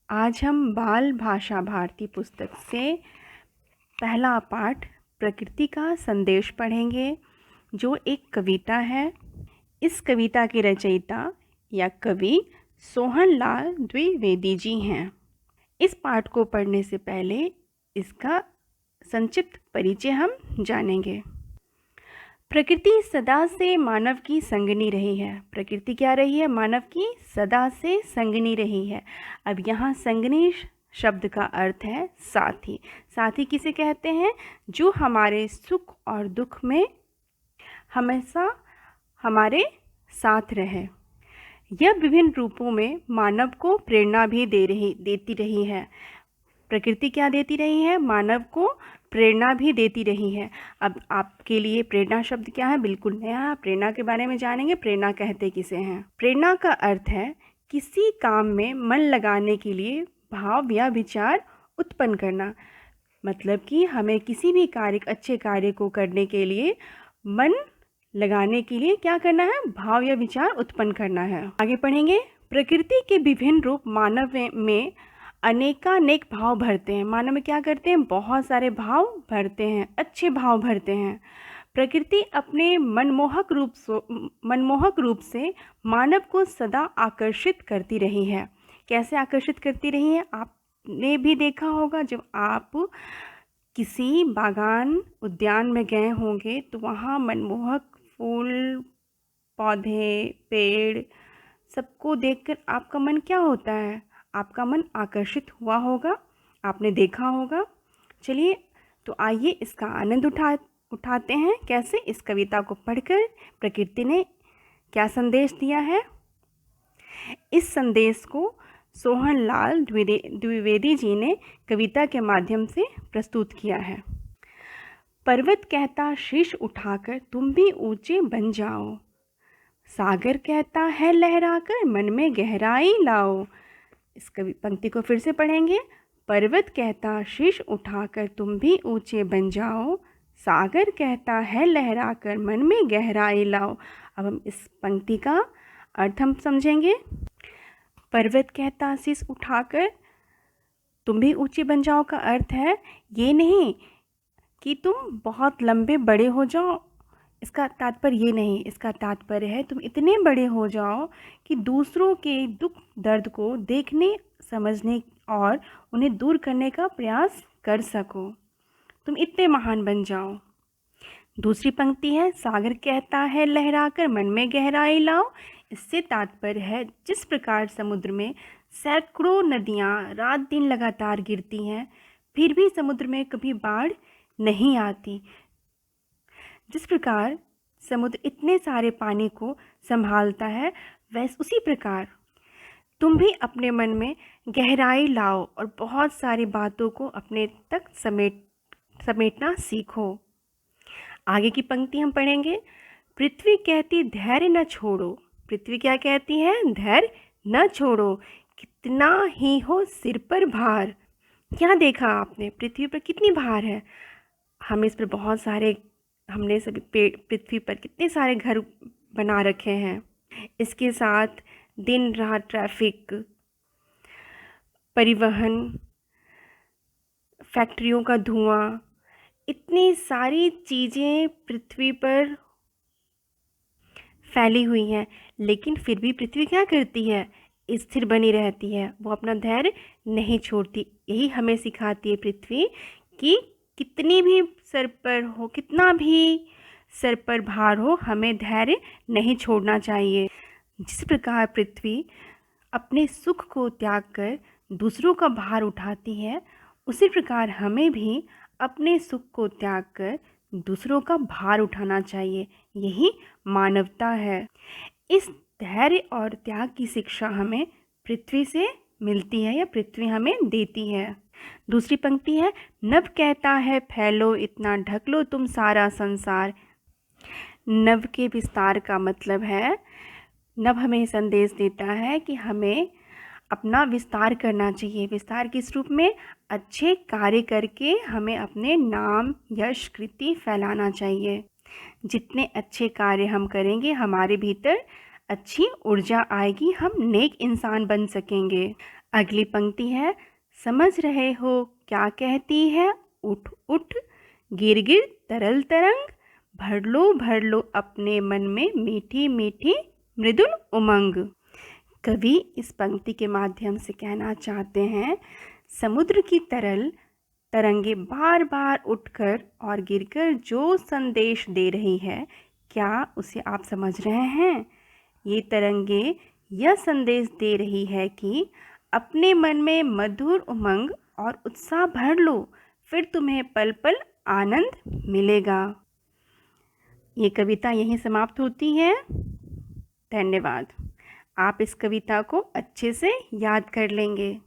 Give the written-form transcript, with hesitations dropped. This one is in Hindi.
आज हम बाल भाषा भारती पुस्तक से पहला पाठ प्रकृति का संदेश पढ़ेंगे, जो एक कविता है। इस कविता के रचयिता या कवि सोहनलाल द्विवेदी जी हैं। इस पाठ को पढ़ने से पहले इसका संक्षिप्त परिचय हम जानेंगे। प्रकृति सदा से मानव की संगनी रही है। प्रकृति क्या रही है? मानव की सदा से संगनी रही है। अब यहाँ संगनी शब्द का अर्थ है साथी। साथी किसे कहते हैं? जो हमारे सुख और दुख में हमेशा हमारे साथ रहे। यह विभिन्न रूपों में मानव को प्रेरणा भी देती रही है। प्रकृति क्या देती रही है? मानव को प्रेरणा भी देती रही है। अब आपके लिए प्रेरणा शब्द क्या है? बिल्कुल नया। प्रेरणा के बारे में जानेंगे। प्रेरणा कहते किसे हैं? प्रेरणा का अर्थ है किसी काम में मन लगाने के लिए भाव या विचार उत्पन्न करना। मतलब कि हमें किसी भी अच्छे कार्य को करने के लिए मन लगाने के लिए क्या करना है? भाव या विचार उत्पन्न करना है। आगे पढ़ेंगे। प्रकृति के विभिन्न रूप मानव में अनेकानेक भाव भरते हैं। मानव में क्या करते हैं? बहुत सारे भाव भरते हैं, अच्छे भाव भरते हैं। प्रकृति अपने मनमोहक रूप से मानव को सदा आकर्षित करती रही है। कैसे आकर्षित करती रही है? आपने भी देखा होगा, जब आप किसी बागान उद्यान में गए होंगे तो वहाँ मनमोहक फूल, पौधे, पेड़ सबको देखकर आपका मन क्या होता है? आपका मन आकर्षित हुआ होगा, आपने देखा होगा। चलिए तो आइए इसका आनंद उठाते हैं। कैसे? इस कविता को पढ़कर प्रकृति ने क्या संदेश दिया है। इस संदेश को सोहनलाल द्विवेदी जी ने कविता के माध्यम से प्रस्तुत किया है। पर्वत कहता शीश उठाकर तुम भी ऊंचे बन जाओ। सागर कहता है लहराकर मन में गहराई लाओ। इस पंक्ति को फिर से पढ़ेंगे। पर्वत कहता शीश उठाकर तुम भी ऊंचे बन जाओ। सागर कहता है लहराकर मन में गहराई लाओ। अब हम इस पंक्ति का अर्थ हम समझेंगे। पर्वत कहता शीश उठाकर तुम भी ऊंचे बन जाओ का अर्थ है ये नहीं कि तुम बहुत लंबे बड़े हो जाओ। इसका तात्पर्य ये नहीं। इसका तात्पर्य है तुम इतने बड़े हो जाओ कि दूसरों के दुख दर्द को देखने, समझने और उन्हें दूर करने का प्रयास कर सको। तुम इतने महान बन जाओ। दूसरी पंक्ति है। सागर कहता है लहराकर मन में गहराई लाओ। इससे तात्पर्य है जिस प्रकार समुद्र में सैकड़ों नदियाँ रात दिन लगातार गिरती हैं, फिर भी समुद्र में कभी बाढ़ नहीं आती। जिस प्रकार समुद्र इतने सारे पानी को संभालता है, वैसे उसी प्रकार तुम भी अपने मन में गहराई लाओ और बहुत सारी बातों को अपने तक समेटना सीखो। आगे की पंक्ति हम पढ़ेंगे। पृथ्वी कहती धैर्य न छोड़ो। पृथ्वी क्या कहती है? धैर्य न छोड़ो। कितना ही हो सिर पर भार। क्या देखा आपने? पृथ्वी पर कितनी भार है। हम इस पर बहुत सारे हमने सभी पृथ्वी पर कितने सारे घर बना रखे हैं। इसके साथ दिन रात ट्रैफिक, परिवहन, फैक्ट्रियों का धुआं, इतनी सारी चीज़ें पृथ्वी पर फैली हुई हैं, लेकिन फिर भी पृथ्वी क्या करती है? स्थिर बनी रहती है। वो अपना धैर्य नहीं छोड़ती। यही हमें सिखाती है पृथ्वी कि कितनी भी सर पर हो, कितना भी सर पर भार हो, हमें धैर्य नहीं छोड़ना चाहिए। जिस प्रकार पृथ्वी अपने सुख को त्याग कर दूसरों का भार उठाती है, उसी प्रकार हमें भी अपने सुख को त्याग कर दूसरों का भार उठाना चाहिए। यही मानवता है। इस धैर्य और त्याग की शिक्षा हमें पृथ्वी से मिलती है या पृथ्वी हमें देती है। दूसरी पंक्ति है। नभ कहता है फैलो इतना ढक लो तुम सारा संसार। नभ के विस्तार का मतलब है, नभ हमें संदेश देता है कि हमें अपना विस्तार करना चाहिए। विस्तार किस रूप में? अच्छे कार्य करके हमें अपने नाम, यश, कृति फैलाना चाहिए। जितने अच्छे कार्य हम करेंगे, हमारे भीतर अच्छी ऊर्जा आएगी, हम नेक इंसान बन सकेंगे। अगली पंक्ति है, समझ रहे हो क्या कहती है, उठ उठ गिर गिर तरल तरंग, भर लो अपने मन में मीठी मीठी मृदुल उमंग। कवि इस पंक्ति के माध्यम से कहना चाहते हैं, समुद्र की तरल तरंगे बार बार उठकर और गिरकर जो संदेश दे रही है, क्या उसे आप समझ रहे हैं? ये तरंगे यह संदेश दे रही है कि अपने मन में मधुर उमंग और उत्साह भर लो, फिर तुम्हें पल पल आनंद मिलेगा। ये कविता यहीं समाप्त होती है। धन्यवाद। आप इस कविता को अच्छे से याद कर लेंगे।